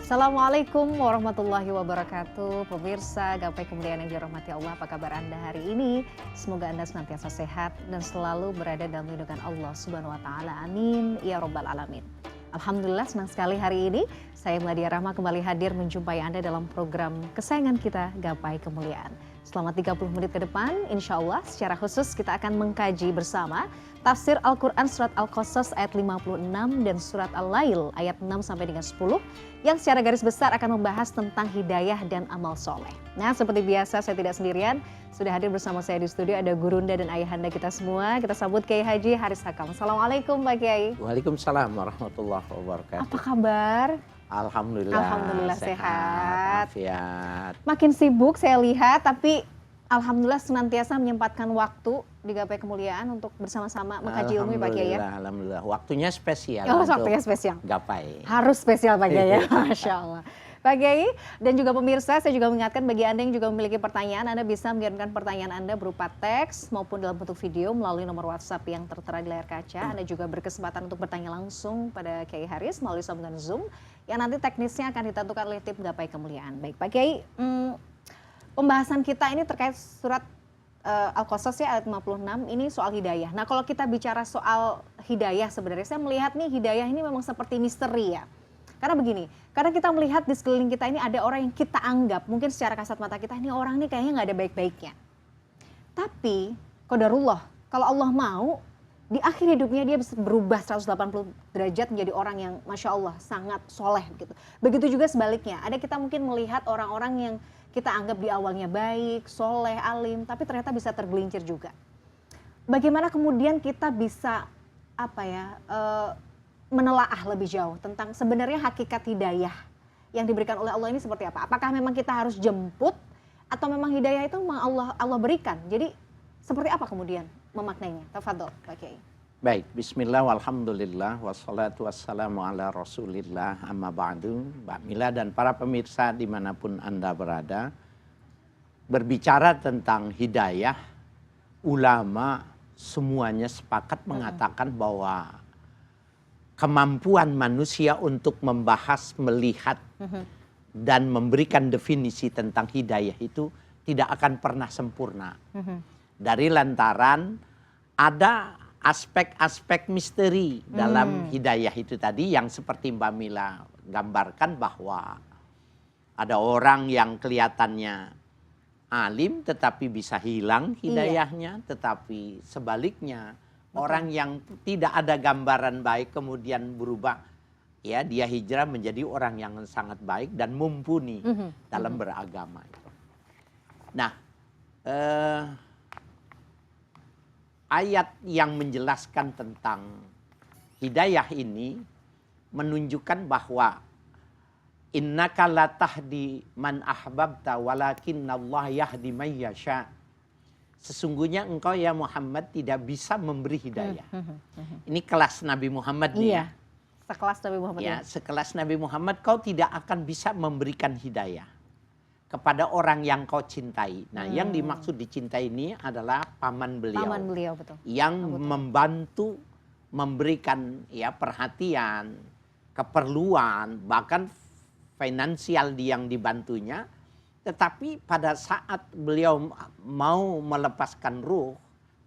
Assalamualaikum warahmatullahi wabarakatuh. Pemirsa Gapai Kemuliaan yang dirahmati Allah, apa kabar Anda hari ini? Semoga Anda senantiasa sehat dan selalu berada dalam lindungan Allah Subhanahu wa taala. Amin ya rabbal alamin. Alhamdulillah, senang sekali hari ini saya Meladia Rahma kembali hadir menjumpai Anda dalam program kesayangan kita Gapai Kemuliaan. Selama 30 menit ke depan, insya Allah secara khusus kita akan mengkaji bersama tafsir Al-Quran surat Al-Qasas ayat 56 dan surat Al-Lail ayat 6 sampai dengan 10 yang secara garis besar akan membahas tentang hidayah dan amal soleh. Nah, seperti biasa saya tidak sendirian, sudah hadir bersama saya di studio ada gurunda dan ayahanda kita semua. Kita sambut Kiai Haji Haris Hakam. Assalamualaikum Pak Kiai. Waalaikumsalam warahmatullahi wabarakatuh. Apa kabar? Alhamdulillah sehat. Afiat. Makin sibuk saya lihat, tapi alhamdulillah senantiasa menyempatkan waktu di Gapai Kemuliaan untuk bersama-sama mengkaji ilmu Pak Kiai ya. Alhamdulillah. Waktunya spesial. Oh, waktunya spesial. Gapai. Harus spesial Pak Kiai ya. Masya Allah. Pak Kiai dan juga pemirsa, saya juga mengingatkan bagi Anda yang juga memiliki pertanyaan, Anda bisa mengirimkan pertanyaan Anda berupa teks maupun dalam bentuk video melalui nomor WhatsApp yang tertera di layar kaca. Anda juga berkesempatan untuk bertanya langsung pada Kiai Haris melalui sambungan Zoom yang nanti teknisnya akan ditentukan oleh tim Gapai Kemuliaan. Baik Pak Kiai, pembahasan kita ini terkait surat Al-Qasas ya ayat 56 ini soal hidayah. Nah, kalau kita bicara soal hidayah sebenarnya saya melihat nih hidayah ini memang seperti misteri ya. Karena begini, karena kita melihat di sekeliling kita ini ada orang yang kita anggap mungkin secara kasat mata kita ini orang nih kayaknya nggak ada baik-baiknya. Tapi qadarullah, kalau Allah mau di akhir hidupnya dia bisa berubah 180 derajat menjadi orang yang Masya Allah sangat soleh gitu. Begitu juga sebaliknya, ada kita mungkin melihat orang-orang yang kita anggap di awalnya baik, soleh, alim, tapi ternyata bisa tergelincir juga. Bagaimana kemudian kita bisa menelaah lebih jauh tentang sebenarnya hakikat hidayah yang diberikan oleh Allah ini seperti apa? Apakah memang kita harus jemput atau memang hidayah itu memang Allah berikan? Jadi seperti apa kemudian memaknainya? Tafadhol Pak Kiai. Baik, bismillah walhamdulillah wassalatu wassalamu ala rasulillah amma ba'du. Mbak Mila dan para pemirsa dimanapun Anda berada, berbicara tentang hidayah, ulama semuanya sepakat mengatakan bahwa kemampuan manusia untuk membahas, melihat, dan memberikan definisi tentang hidayah itu tidak akan pernah sempurna. Dari lantaran ada aspek-aspek misteri dalam hidayah itu tadi yang seperti Mbak Mila gambarkan bahwa ada orang yang kelihatannya alim tetapi bisa hilang hidayahnya, tetapi sebaliknya orang yang tidak ada gambaran baik kemudian berubah, ya dia hijrah menjadi orang yang sangat baik dan mumpuni dalam beragama. Nah, ayat yang menjelaskan tentang hidayah ini menunjukkan bahwa innaka la tahdi man ahbabta walakinnallaha yahdi man yasha. Sesungguhnya engkau ya Muhammad tidak bisa memberi hidayah. Ini kelas Nabi Muhammad nih ya. Sekelas Nabi Muhammad. Ya, sekelas Nabi Muhammad kau tidak akan bisa memberikan hidayah kepada orang yang kau cintai. Nah, yang dimaksud dicintai ini adalah paman beliau. Paman beliau betul. Yang membantu memberikan ya perhatian, keperluan, bahkan finansial yang dibantunya. Tetapi pada saat beliau mau melepaskan ruh,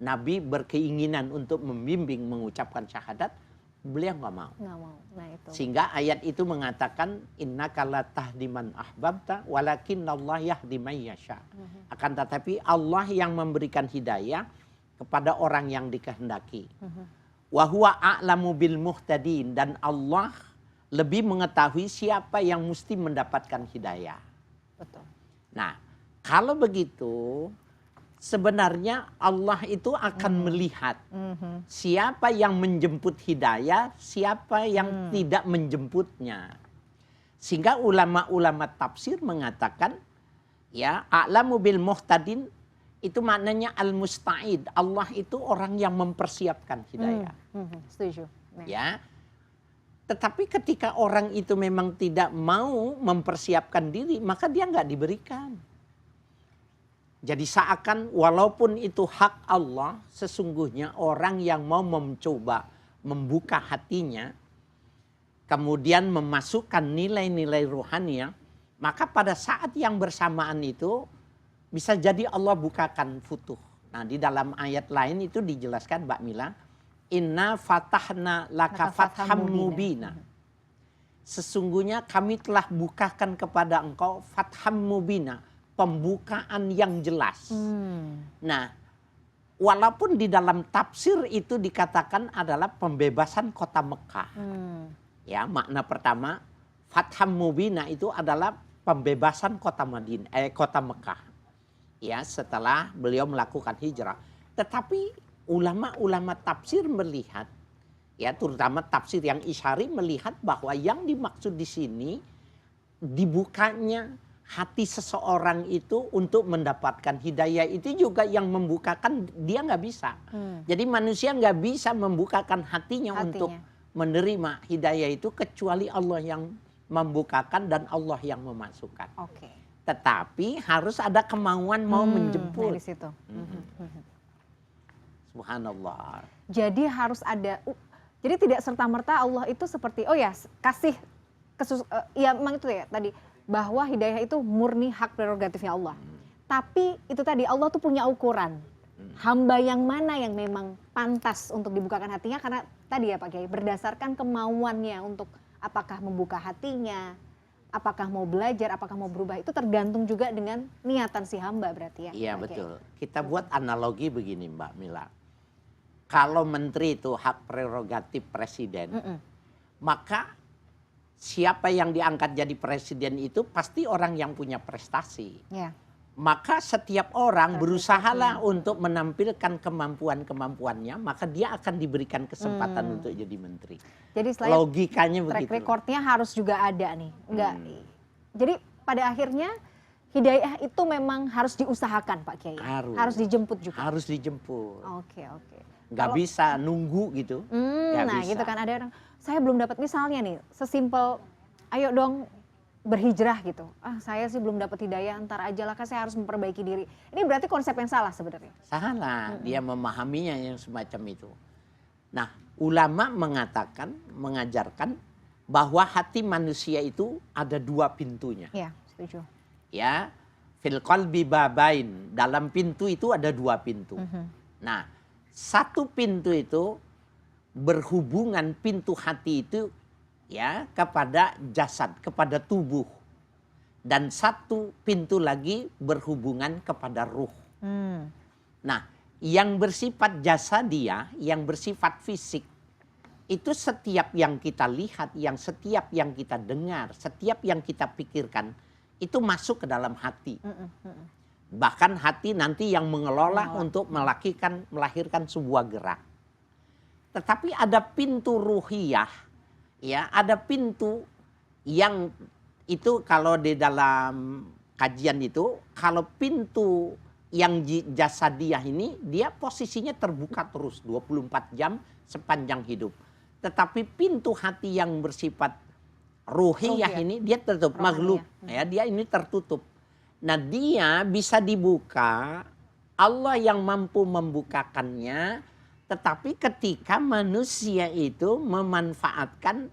Nabi berkeinginan untuk membimbing mengucapkan syahadat, beliau nggak mau. Nggak mau. Nah, itu. Sehingga ayat itu mengatakan innaka la tahdi man ahbabta walakinnallaha yahdi man yasha. Akan tetapi Allah yang memberikan hidayah kepada orang yang dikehendaki. Wa huwa a'lamu bil muhtadin, dan Allah lebih mengetahui siapa yang mesti mendapatkan hidayah. Betul. Nah, kalau begitu sebenarnya Allah itu akan melihat siapa yang menjemput hidayah, siapa yang tidak menjemputnya. Sehingga ulama-ulama tafsir mengatakan ya a'lamu bil muhtadin itu maknanya al-musta'id. Allah itu orang yang mempersiapkan hidayah. Setuju. Nah. Ya. Tetapi ketika orang itu memang tidak mau mempersiapkan diri, maka dia nggak diberikan. Jadi seakan walaupun itu hak Allah, sesungguhnya orang yang mau mencoba membuka hatinya, kemudian memasukkan nilai-nilai rohani, maka pada saat yang bersamaan itu bisa jadi Allah bukakan futuh. Nah, di dalam ayat lain itu dijelaskan Mbak Mila, inna fatahna laka fatham mubina. Sesungguhnya kami telah bukakan kepada engkau fatham mubina, pembukaan yang jelas. Nah, walaupun di dalam tafsir itu dikatakan adalah pembebasan kota Mekah. Ya, makna pertama, fatham mubina itu adalah pembebasan kota kota Mekah. Ya, setelah beliau melakukan hijrah. Tetapi ulama-ulama tafsir melihat, ya terutama tafsir yang isyari melihat bahwa yang dimaksud di sini dibukanya hati seseorang itu untuk mendapatkan hidayah itu juga yang membukakan dia nggak bisa. Jadi manusia nggak bisa membukakan hatinya untuk menerima hidayah itu kecuali Allah yang membukakan dan Allah yang memasukkan. Tetapi harus ada kemauan mau menjemput. Dari situ. Subhanallah. Jadi harus ada. Jadi tidak serta-merta Allah itu seperti kasih ya memang itu ya tadi bahwa hidayah itu murni hak prerogatifnya Allah. Tapi itu tadi Allah tuh punya ukuran. Hamba yang mana yang memang pantas untuk dibukakan hatinya karena tadi ya Pak Kiai berdasarkan kemauannya untuk apakah membuka hatinya, apakah mau belajar, apakah mau berubah itu tergantung juga dengan niatan si hamba berarti ya. Iya betul. Kita buat analogi begini Mbak Mila. Kalau menteri itu hak prerogatif presiden, maka siapa yang diangkat jadi presiden itu pasti orang yang punya prestasi. Maka setiap orang berusahalah untuk menampilkan kemampuan-kemampuannya, maka dia akan diberikan kesempatan untuk jadi menteri. Jadi logikanya begitu. Track recordnya harus juga ada nih. Jadi pada akhirnya hidayah itu memang harus diusahakan Pak Kiai. Harus dijemput juga. Harus dijemput. Oke. Nggak bisa nunggu gitu. Nah bisa. gitu kan ada orang, saya belum dapat misalnya nih, sesimpel ayo dong berhijrah gitu. Saya sih belum dapat hidayah, ntar aja lah kan saya harus memperbaiki diri. Ini berarti konsep yang salah sebenarnya. Salah, dia memahaminya yang semacam itu. Nah, ulama mengatakan, mengajarkan bahwa hati manusia itu ada dua pintunya. Iya, setuju. Ya, fil qalbi babain, dalam pintu itu ada dua pintu. Nah, satu pintu itu berhubungan pintu hati itu ya kepada jasad, kepada tubuh. Dan satu pintu lagi berhubungan kepada ruh. Nah, yang bersifat jasadiah, yang bersifat fisik, itu setiap yang kita lihat, setiap yang kita dengar, setiap yang kita pikirkan, itu masuk ke dalam hati. Bahkan hati nanti yang mengelola untuk melahirkan sebuah gerak. Tetapi ada pintu ruhiyah, ya, ada pintu yang itu kalau di dalam kajian itu, kalau pintu yang jasadiah ini dia posisinya terbuka terus 24 jam sepanjang hidup. Tetapi pintu hati yang bersifat ruhiyah ini dia tertutup, maghlub, ya, dia ini tertutup. Nah, dia bisa dibuka, Allah yang mampu membukakannya, tetapi ketika manusia itu memanfaatkan,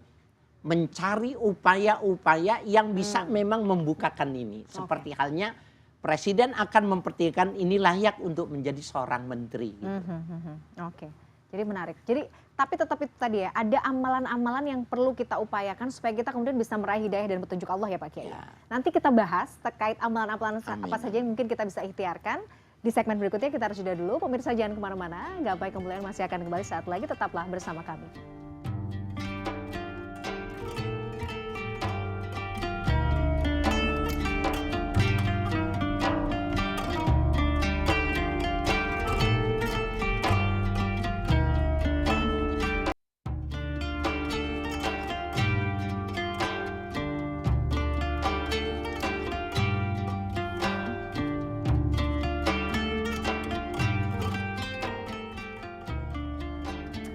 mencari upaya-upaya yang bisa memang membukakan ini. Seperti halnya presiden akan mempertimbangkan ini layak untuk menjadi seorang menteri. Oke, jadi menarik. Jadi tapi tetap itu tadi ya, ada amalan-amalan yang perlu kita upayakan supaya kita kemudian bisa meraih hidayah dan petunjuk Allah ya Pak Kiai. Nanti kita bahas terkait amalan-amalan apa saja yang mungkin kita bisa ikhtiarkan. Di segmen berikutnya kita harus jeda dulu. Pemirsa jangan kemana-mana, Gapai Kemuliaan masih akan kembali saat lagi, tetaplah bersama kami.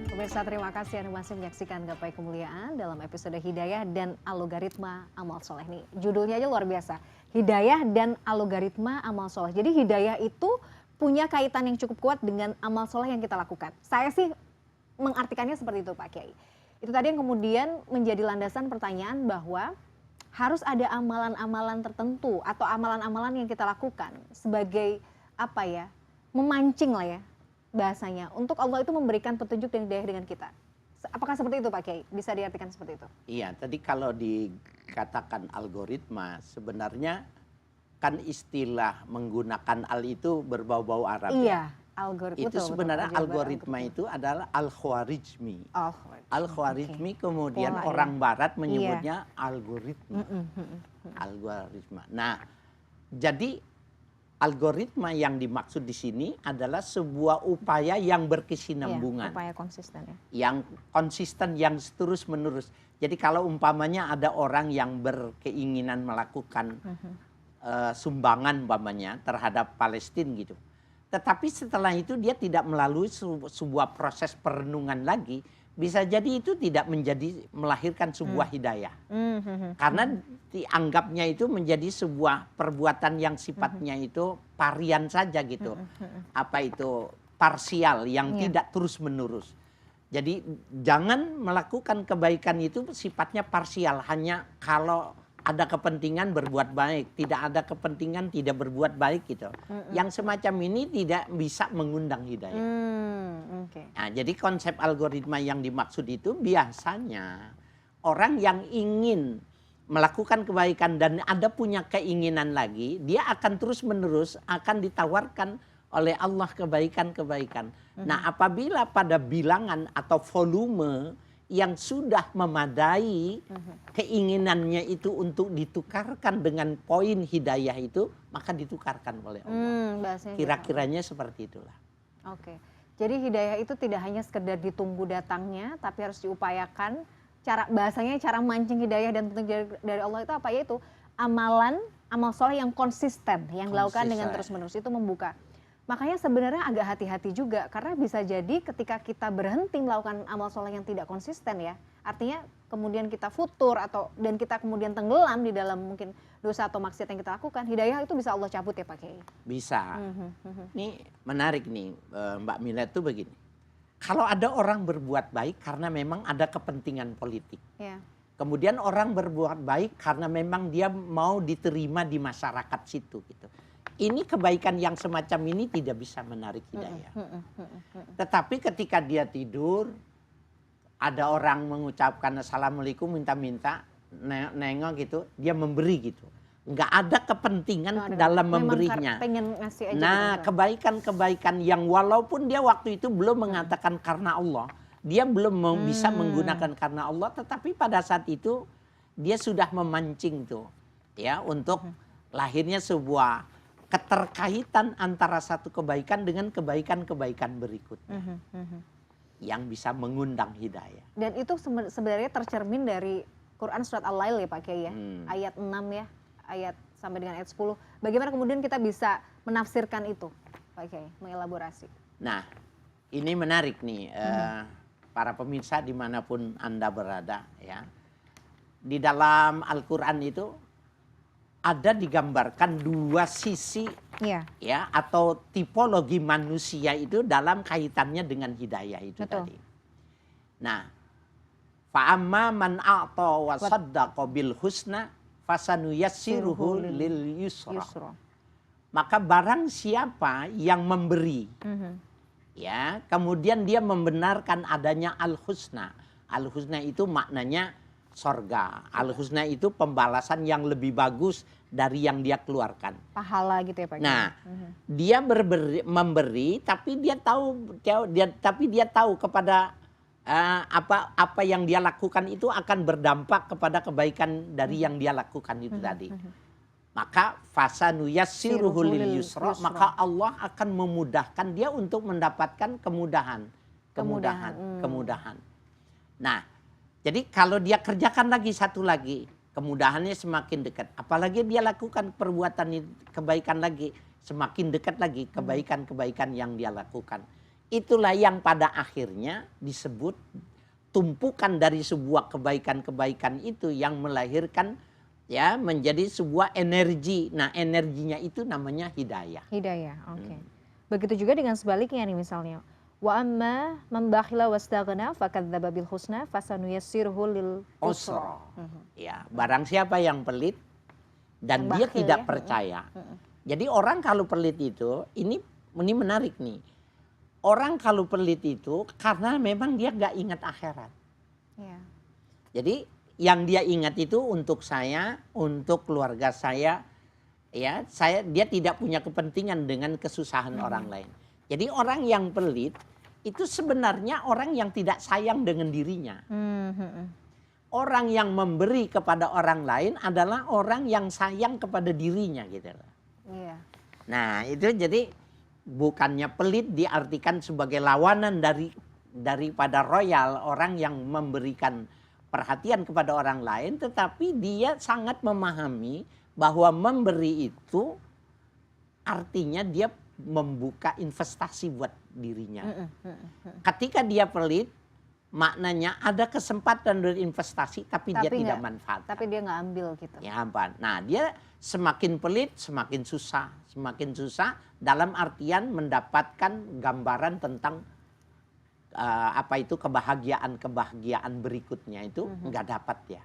Pemirsa, terima kasih Anda masih menyaksikan Gapai Kemuliaan dalam episode Hidayah dan Algoritma Amal Soleh. Nih, judulnya aja luar biasa. Hidayah dan Algoritma Amal Soleh. Jadi hidayah itu punya kaitan yang cukup kuat dengan amal soleh yang kita lakukan. Saya sih mengartikannya seperti itu Pak Kiai. Itu tadi yang kemudian menjadi landasan pertanyaan bahwa harus ada amalan-amalan tertentu atau amalan-amalan yang kita lakukan sebagai apa ya, memancing lah ya bahasanya, untuk Allah itu memberikan petunjuk dan hidayah dengan kita. Apakah seperti itu Pak Kiai? Bisa diartikan seperti itu? Iya, tadi kalau dikatakan algoritma, sebenarnya kan istilah menggunakan al itu berbau-bau Arab. Iya, algoritma. Itu sebenarnya algoritma itu adalah al-Khwarizmi. Al-Khwarizmi kemudian Pola, orang ya. Barat menyebutnya algoritma. Algoritma. Nah, jadi algoritma yang dimaksud di sini adalah sebuah upaya yang berkesinambungan. Upaya konsisten ya. Yang konsisten, yang terus menerus. Jadi kalau umpamanya ada orang yang berkeinginan melakukan sumbangan umpamanya terhadap Palestina gitu. Tetapi setelah itu dia tidak melalui sebuah proses perenungan lagi, bisa jadi itu tidak melahirkan sebuah hidayah. Karena dianggapnya itu menjadi sebuah perbuatan yang sifatnya itu parian saja gitu. Apa itu parsial yang tidak terus menerus. Jadi jangan melakukan kebaikan itu sifatnya parsial, hanya kalau ada kepentingan berbuat baik, tidak ada kepentingan tidak berbuat baik gitu. Yang semacam ini tidak bisa mengundang hidayah. Nah, jadi konsep algoritma yang dimaksud itu biasanya orang yang ingin melakukan kebaikan dan ada punya keinginan lagi, dia akan terus menerus akan ditawarkan oleh Allah kebaikan-kebaikan. Nah, apabila pada bilangan atau volume yang sudah memadai keinginannya itu untuk ditukarkan dengan poin hidayah itu, maka ditukarkan oleh Allah. Kira-kiranya seperti itulah. Oke. Jadi hidayah itu tidak hanya sekedar ditunggu datangnya, tapi harus diupayakan. Bahasanya cara mancing hidayah dan petunjuk dari Allah itu apa? Yaitu amal soleh yang konsisten, yang dilakukan dengan terus-menerus, itu membuka. Makanya sebenarnya agak hati-hati juga, karena bisa jadi ketika kita berhenti melakukan amal soleh yang tidak konsisten ya, artinya kemudian kita futur dan kita kemudian tenggelam di dalam mungkin dosa atau maksiat yang kita lakukan, hidayah itu bisa Allah cabut ya Pak Kiai? Bisa. Ini menarik nih Mbak Mila, itu begini. Kalau ada orang berbuat baik karena memang ada kepentingan politik. Ya. Kemudian orang berbuat baik karena memang dia mau diterima di masyarakat situ gitu. Ini kebaikan yang semacam ini tidak bisa menarik hidayah. Tetapi ketika dia tidur, ada orang mengucapkan assalamualaikum, minta-minta, nengok gitu, dia memberi gitu. Nggak ada kepentingan dalam memberinya. Nah, kebaikan-kebaikan yang walaupun dia waktu itu belum mengatakan karena Allah, dia belum bisa menggunakan karena Allah, tetapi pada saat itu dia sudah memancing tuh, ya, untuk lahirnya sebuah keterkaitan antara satu kebaikan dengan kebaikan-kebaikan berikutnya yang bisa mengundang hidayah. Dan itu sebenarnya tercermin dari Quran surat Al-Lail ya Pak Kiai ya, ayat 6 ya, ayat sampai dengan ayat 10. Bagaimana kemudian kita bisa menafsirkan itu Pak Kiai, mengelaborasi? Nah, ini menarik nih para pemirsa dimanapun Anda berada ya. Di dalam Al-Quran itu ada digambarkan dua sisi ya, atau tipologi manusia itu dalam kaitannya dengan hidayah itu. Betul. Tadi. Nah, fa'amma man a'ta wa saddaqa bil husna fasanuyassiruhu lil yusra. Maka barang siapa yang memberi ya, kemudian dia membenarkan adanya al-husna. Al-husna itu maknanya sorga. Al-husna itu pembalasan yang lebih bagus dari yang dia keluarkan. Pahala gitu ya Pak. Nah, dia memberi, tapi dia tahu kepada apa yang dia lakukan itu akan berdampak kepada kebaikan dari yang dia lakukan itu tadi. Maka fasanuyassiruhu lil yusra, maka Allah akan memudahkan dia untuk mendapatkan kemudahan. Nah, jadi kalau dia kerjakan lagi satu lagi, kemudahannya semakin dekat. Apalagi dia lakukan perbuatan kebaikan lagi, semakin dekat lagi kebaikan-kebaikan yang dia lakukan. Itulah yang pada akhirnya disebut tumpukan dari sebuah kebaikan-kebaikan itu yang melahirkan ya menjadi sebuah energi. Nah, energinya itu namanya hidayah. Hidayah, oke. Begitu juga dengan sebaliknya nih misalnya. Wa amma man bakhila wastaghna fakadzdzaba bil husna fasanuyassiruhu lil usra. Usra. Ya, barang siapa yang pelit dan Yang dia bakhil tidak ya. percaya. Jadi orang kalau pelit itu, ini menarik nih. Orang kalau pelit itu karena memang dia nggak ingat akhirat. Ya. Jadi yang dia ingat itu untuk saya, untuk keluarga saya, ya dia tidak punya kepentingan dengan kesusahan orang lain. Jadi orang yang pelit itu sebenarnya orang yang tidak sayang dengan dirinya. Orang yang memberi kepada orang lain adalah orang yang sayang kepada dirinya gitu. Iya. Nah itu jadi bukannya pelit diartikan sebagai lawanan daripada royal, orang yang memberikan perhatian kepada orang lain, tetapi dia sangat memahami bahwa memberi itu artinya dia membuka investasi buat dirinya. Ketika dia pelit, maknanya ada kesempatan berinvestasi tapi dia tidak manfaat. Tapi dia nggak ambil gitu. Ya, nah dia semakin pelit semakin susah dalam artian mendapatkan gambaran tentang kebahagiaan berikutnya itu nggak dapat ya.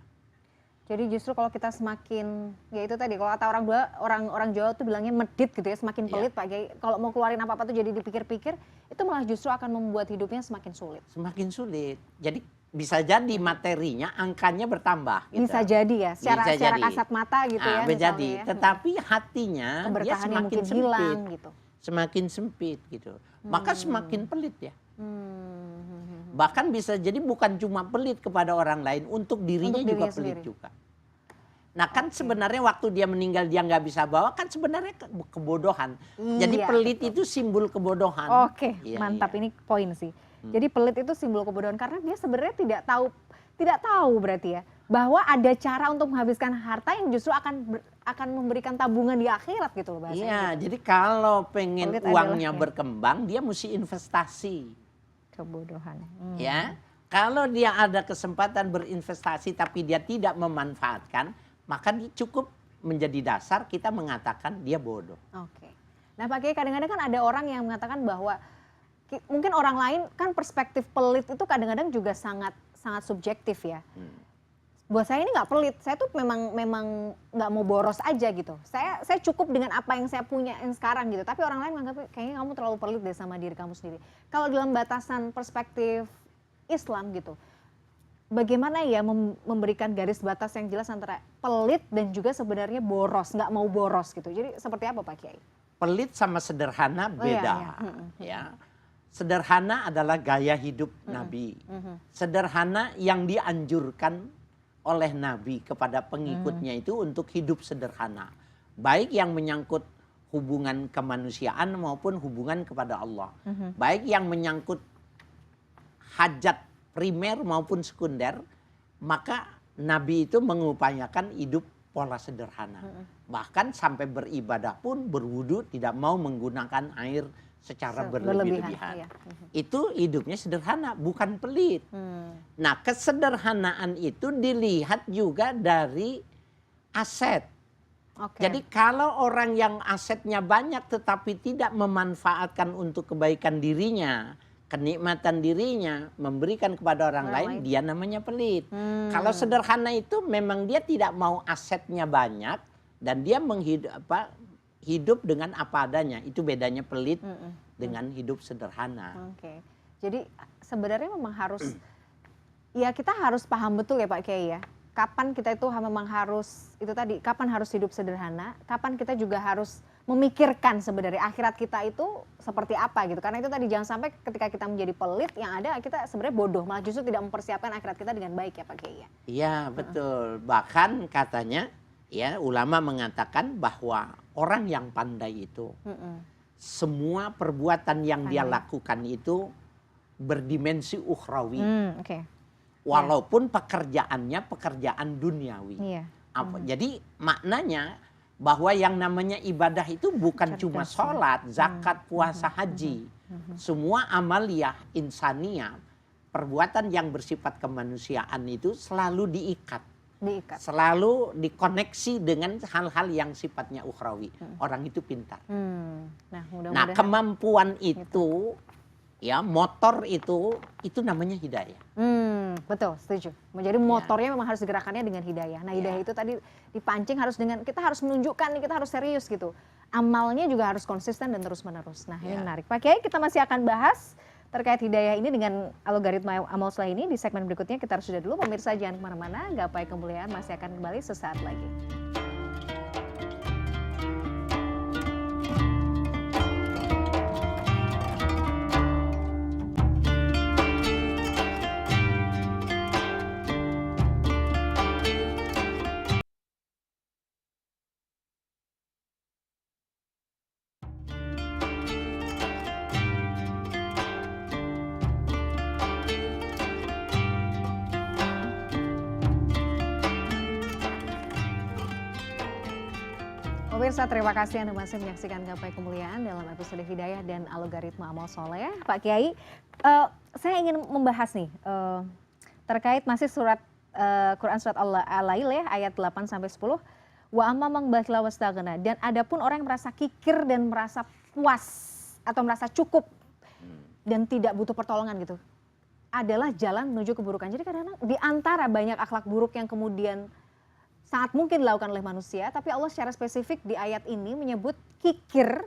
Jadi justru kalau kita semakin, ya itu tadi kalau kata orang Jawa tuh bilangnya medit gitu ya, semakin pelit Pak Kiai. Kalau mau keluarin apa-apa tuh jadi dipikir-pikir, itu malah justru akan membuat hidupnya semakin sulit. Semakin sulit. Jadi bisa jadi materinya angkanya bertambah. Gitu. Bisa jadi ya, secara kasat mata gitu ya. Bisa jadi, tetapi hatinya dia semakin sempit. Hilang, gitu. Semakin sempit gitu. Maka semakin pelit ya. Bahkan bisa jadi bukan cuma pelit kepada orang lain, untuk dirinya juga pelit juga. Nah kan sebenarnya waktu dia meninggal dia nggak bisa bawa, kan sebenarnya kebodohan. Jadi pelit itu simbol kebodohan. Oke, mantap. Ini poin sih. Jadi pelit itu simbol kebodohan karena dia sebenarnya tidak tahu berarti ya bahwa ada cara untuk menghabiskan harta yang justru akan memberikan tabungan di akhirat gitu loh bahasanya. Iya, jadi kalau pengen uangnya berkembang dia mesti investasi. Kebodohan. Ya, kalau dia ada kesempatan berinvestasi tapi dia tidak memanfaatkan, maka cukup menjadi dasar kita mengatakan dia bodoh. Oke. Nah Pak Kiai, kadang-kadang kan ada orang yang mengatakan bahwa mungkin orang lain kan perspektif pelit itu kadang-kadang juga sangat subjektif ya. Buat saya ini nggak pelit, saya tuh memang nggak mau boros aja gitu. Saya cukup dengan apa yang saya punya yang sekarang gitu. Tapi orang lain menganggap kayaknya kamu terlalu pelit deh sama diri kamu sendiri. Kalau dalam batasan perspektif Islam gitu, bagaimana ya memberikan garis batas yang jelas antara pelit dan juga sebenarnya boros, nggak mau boros gitu. Jadi seperti apa Pak Kiai? Pelit sama sederhana beda. Ya. Sederhana adalah gaya hidup Nabi. Sederhana yang dianjurkan oleh Nabi kepada pengikutnya itu untuk hidup sederhana. Baik yang menyangkut hubungan kemanusiaan maupun hubungan kepada Allah. Baik yang menyangkut hajat primer maupun sekunder, maka Nabi itu mengupayakan hidup pola sederhana. Bahkan sampai beribadah pun berwudu tidak mau menggunakan air secara berlebih-lebihan. Itu hidupnya sederhana, bukan pelit. Nah, kesederhanaan itu dilihat juga dari aset. Jadi kalau orang yang asetnya banyak tetapi tidak memanfaatkan untuk kebaikan dirinya, kenikmatan dirinya, memberikan kepada orang lain, dia namanya pelit. Kalau sederhana itu memang dia tidak mau asetnya banyak dan dia hidup dengan apa adanya. Itu bedanya pelit dengan hidup sederhana. Jadi sebenarnya memang harus, ya kita harus paham betul ya Pak Kiai ya. Kapan kita itu memang harus, itu tadi, kapan harus hidup sederhana, kapan kita juga harus memikirkan sebenarnya akhirat kita itu seperti apa gitu. Karena itu tadi jangan sampai ketika kita menjadi pelit yang ada kita sebenarnya bodoh, malah justru tidak mempersiapkan akhirat kita dengan baik ya Pak Kiai ya. Iya betul, bahkan katanya ya ulama mengatakan bahwa orang yang pandai itu semua perbuatan yang dia lakukan itu berdimensi ukhrawi. Walaupun pekerjaannya pekerjaan duniawi. Jadi maknanya bahwa yang namanya ibadah itu bukan cuma sholat, zakat, puasa, haji. Semua amaliyah insaniyah, perbuatan yang bersifat kemanusiaan itu selalu diikat. Selalu dikoneksi dengan hal-hal yang sifatnya ukhrawi. Orang itu pintar. Nah, kemampuan itu ya motor itu namanya hidayah. Betul, setuju. Menjadi motornya memang harus digerakkannya dengan hidayah. Nah, hidayah itu tadi dipancing harus dengan kita harus menunjukkan nih, kita harus serius gitu. Amalnya juga harus konsisten dan terus menerus. Nah, ini menarik. Pak Kiai, kita masih akan bahas terkait hidayah ini dengan algoritma amal soleh ini di segmen berikutnya. Kita harus sudah dulu, pemirsa jangan kemana-mana. Gapai kemuliaan masih akan kembali sesaat lagi. Pemirsa, terima kasih Anda masih menyaksikan Gapai Kemuliaan dalam episode Hidayah dan Algoritma Amal Soleh. Pak Kiai, saya ingin membahas nih terkait masih surat Quran surat Al-Lail ya, ayat 8-10. Wa amma man bakhila wastaghna. Dan adapun orang yang merasa kikir dan merasa puas atau merasa cukup dan tidak butuh pertolongan gitu, adalah jalan menuju keburukan. Jadi kadang-kadang di antara banyak akhlak buruk yang kemudian sangat mungkin dilakukan oleh manusia, tapi Allah secara spesifik di ayat ini menyebut kikir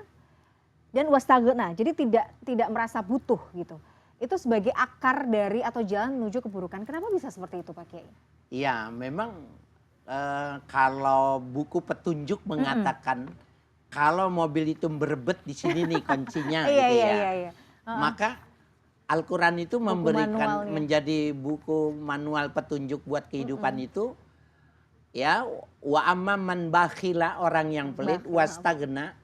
dan wastaghna. Jadi tidak merasa butuh gitu. Itu sebagai akar dari atau jalan menuju keburukan. Kenapa bisa seperti itu, Pak Kiai? Iya, memang kalau buku petunjuk mengatakan kalau mobil itu berebet di sini nih kuncinya gitu ya. Iya. Maka Al-Quran itu Buku memberikan manualnya. menjadi buku manual petunjuk buat kehidupan itu. Ya, wa amma man bakhila, orang yang pelit, wastaghna,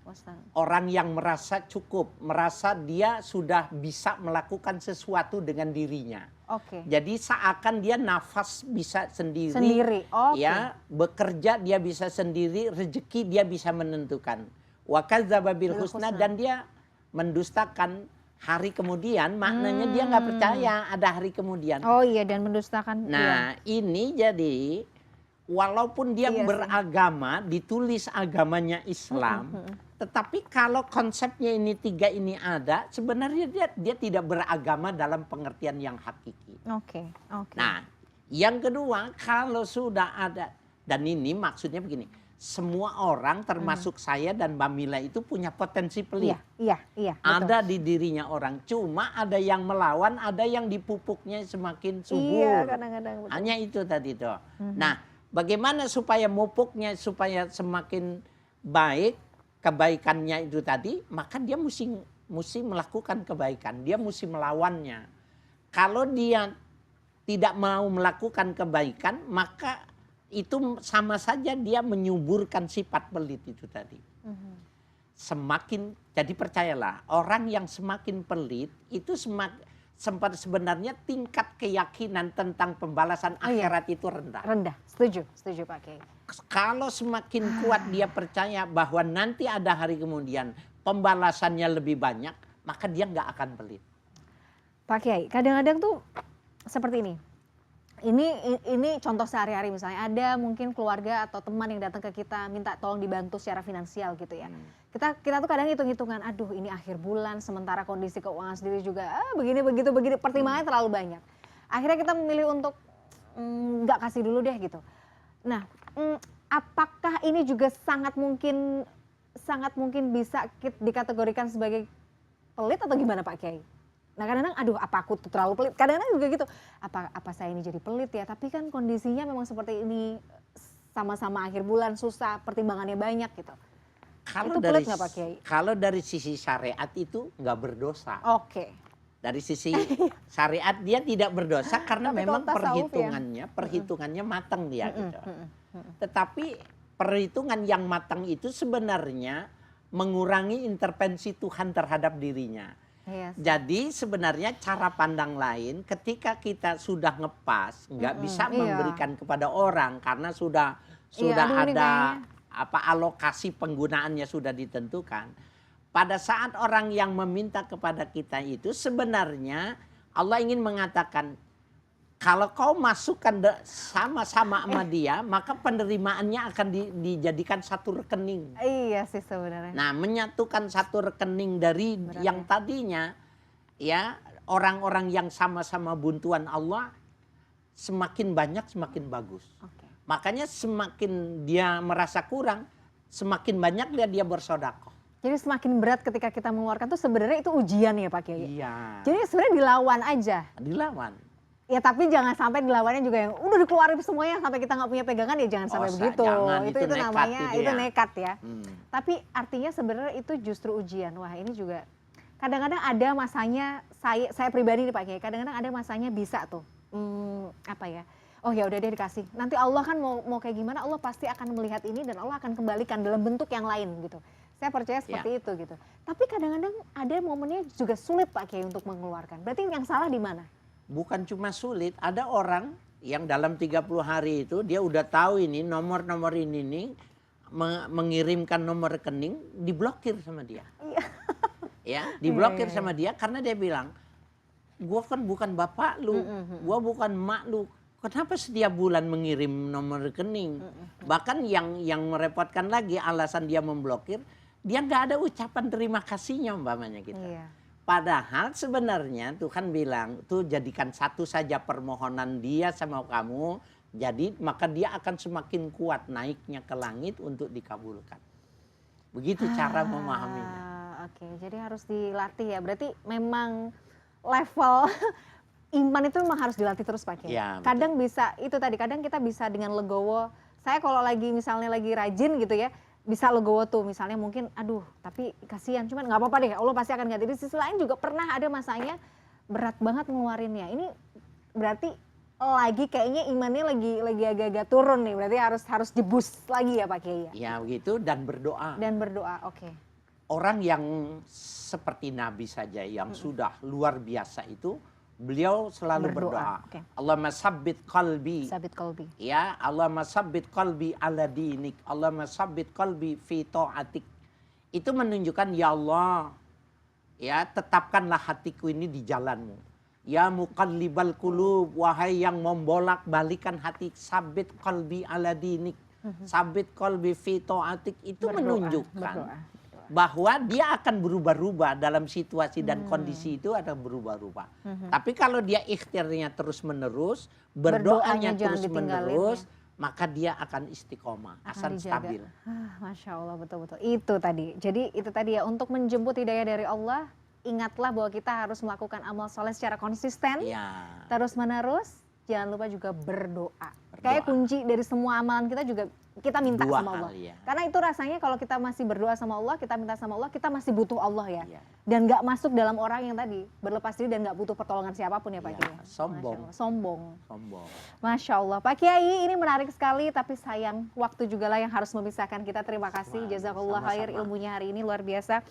orang yang merasa cukup, merasa dia sudah bisa melakukan sesuatu dengan dirinya. Oke. Jadi seakan dia nafas bisa sendiri. Oke. Ya, bekerja dia bisa sendiri, rezeki dia bisa menentukan. Wa kadzdzaba bil husna, dan dia mendustakan hari kemudian, maknanya dia nggak percaya ada hari kemudian. Oh iya, dan mendustakan. Nah, ini jadi walaupun dia beragama, ditulis agamanya Islam, tetapi kalau konsepnya ini tiga ini ada, sebenarnya dia tidak beragama dalam pengertian yang hakiki. Oke. Nah, yang kedua, kalau sudah ada, dan ini maksudnya begini, semua orang termasuk saya dan Mbak Mila itu punya potensi pelit. Iya. Ada di dirinya orang, cuma ada yang melawan, ada yang dipupuknya semakin subur. Iya, kadang-kadang. Hanya itu tadi tuh. Nah, bagaimana supaya mupuknya, supaya semakin baik kebaikannya itu tadi, maka dia mesti melakukan kebaikan, dia mesti melawannya. Kalau dia tidak mau melakukan kebaikan, maka itu sama saja dia menyuburkan sifat pelit itu tadi. Jadi percayalah, orang yang semakin pelit itu sebenarnya tingkat keyakinan tentang pembalasan akhirat itu rendah. Rendah, setuju Pak Kiai. Kalau semakin kuat dia percaya bahwa nanti ada hari kemudian pembalasannya lebih banyak, maka dia nggak akan pelit. Pak Kiai, kadang-kadang tuh seperti ini. Ini contoh sehari-hari, misalnya ada mungkin keluarga atau teman yang datang ke kita minta tolong dibantu secara finansial gitu ya. Kita tuh kadang hitung-hitungan, aduh ini akhir bulan, sementara kondisi keuangan sendiri juga begini, pertimbangannya terlalu banyak. Akhirnya kita memilih untuk nggak kasih dulu deh gitu. Nah, apakah ini juga sangat mungkin bisa dikategorikan sebagai pelit atau gimana Pak Kiai? Nah kadang-kadang aduh apa aku tuh terlalu pelit, kadang-kadang juga gitu, apa saya ini jadi pelit ya, tapi kan kondisinya memang seperti ini, sama-sama akhir bulan susah, pertimbangannya banyak gitu. Itu pelit nggak Pak Kiai? Kalau dari sisi syariat itu nggak berdosa. Oke. Dari sisi syariat dia tidak berdosa karena Tapi memang kalau tasawuf perhitungannya matang dia gitu. Tetapi perhitungan yang matang itu sebenarnya mengurangi intervensi Tuhan terhadap dirinya. Yes. Jadi sebenarnya cara pandang lain ketika kita sudah ngepas, nggak bisa memberikan kepada orang karena sudah ada alokasi penggunaannya sudah ditentukan. Pada saat orang yang meminta kepada kita itu sebenarnya Allah ingin mengatakan, kalau kau masukkan sama-sama sama dia, maka penerimaannya akan dijadikan satu rekening. Iya sih sebenarnya. Nah, menyatukan satu rekening dari yang tadinya ya orang-orang yang sama-sama buntuan Allah semakin banyak semakin bagus. Oke. Makanya semakin dia merasa kurang, semakin banyak dia bersedekah. Jadi semakin berat ketika kita mengeluarkan tuh sebenarnya itu ujian ya Pak Kiai. Iya. Jadi sebenarnya dilawan aja. Dilawan. Ya tapi jangan sampai dilawannya juga yang udah dikeluarin semuanya sampai kita nggak punya pegangan ya jangan sampai begitu. Jangan, itu nekat namanya itu nekat ya. Tapi artinya sebenarnya itu justru ujian. Wah ini juga kadang-kadang ada masanya saya pribadi nih Pak Kiai. Kadang-kadang ada masanya bisa tuh apa ya? Oh ya udah deh dikasih. Nanti Allah kan mau kayak gimana? Allah pasti akan melihat ini dan Allah akan kembalikan dalam bentuk yang lain gitu. Saya percaya seperti itu gitu. Tapi kadang-kadang ada momennya juga sulit Pak Kiai untuk mengeluarkan. Berarti yang salah di mana? Bukan cuma sulit, ada orang yang dalam 30 hari itu dia udah tahu ini nomor-nomor ini nih mengirimkan nomor rekening diblokir sama dia. Iya. Ya, diblokir sama dia karena dia bilang, gua kan bukan bapak lu, gua bukan emak lu. Kenapa setiap bulan mengirim nomor rekening? Bahkan yang merepotkan lagi alasan dia memblokir, dia nggak ada ucapan terima kasihnya umpamanya gitu. Iya. Padahal sebenarnya Tuhan bilang, tuh jadikan satu saja permohonan dia sama kamu, jadi maka dia akan semakin kuat naiknya ke langit untuk dikabulkan. Begitu cara memahaminya. Oke, jadi harus dilatih ya. Berarti memang level iman itu memang harus dilatih terus Pak Kiai. Ya, kadang bisa, itu tadi, kadang kita bisa dengan legowo. Saya kalau misalnya lagi rajin gitu ya, bisa legowo tuh misalnya mungkin aduh tapi kasihan cuman nggak apa-apa deh Allah pasti akan ganti. Di sisi lain juga pernah ada masanya berat banget ngeluarinnya. Ini berarti lagi kayaknya imannya lagi agak-agak turun nih, berarti harus di-boost lagi ya Pak Kiai ya. Ya begitu, dan berdoa. Dan berdoa, oke. Orang yang seperti Nabi saja yang sudah luar biasa itu, beliau selalu berdoa. Okay. Allahumma sabbit qalbi. Sabit qalbi. Ya, Allahumma sabbit qalbi ala dinik. Allahumma sabbit qalbi fi ta'atik. Itu menunjukkan ya Allah, ya tetapkanlah hatiku ini di jalanmu. Ya muqallibal qulub, wahai yang membolak-balikan hati, sabbit qalbi ala dinik. Sabbit qalbi fi ta'atik. Itu menunjukkan bahwa dia akan berubah-ubah dalam situasi dan kondisi itu akan berubah-ubah. Tapi kalau dia ikhtiarnya terus-menerus, berdoanya terus-menerus, maka dia akan istiqomah, akan stabil. Masya Allah, betul-betul. Itu tadi. Jadi itu tadi ya, untuk menjemput hidayah dari Allah, ingatlah bahwa kita harus melakukan amal soleh secara konsisten, terus-menerus. Jangan lupa juga berdoa. Kayak kunci dari semua amalan kita juga kita minta sama Allah. Ya. Karena itu rasanya kalau kita masih berdoa sama Allah, kita minta sama Allah, kita masih butuh Allah ya. Dan gak masuk dalam orang yang tadi berlepas diri dan gak butuh pertolongan siapapun ya Pak Kiai. Sombong. Masya Allah. Pak Kiai, ini menarik sekali, tapi sayang waktu juga lah yang harus memisahkan kita. Terima kasih. Jazakallah khair, ilmunya hari ini luar biasa.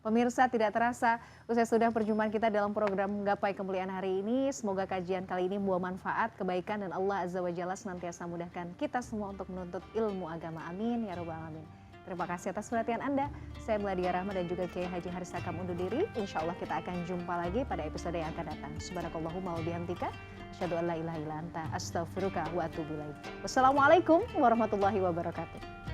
Pemirsa, tidak terasa usai sudah perjumpaan kita dalam program Gapai Kemuliaan hari ini. Semoga kajian kali ini membawa manfaat, kebaikan, dan Allah Azza wa Jalla senantiasa mudahkan kita semua untuk menuntut ilmu agama. Amin ya rabbal alamin. Terima kasih atas perhatian Anda. Saya Meladia Rahma dan juga Kiai Haji Haris Hakam undur diri. Insya Allah kita akan jumpa lagi pada episode yang akan datang. Subhanakallahumma wa bihamdika, asyhadu an la ilaha illa anta, astaghfiruka wa atubu ilaik. Wassalamualaikum warahmatullahi wabarakatuh.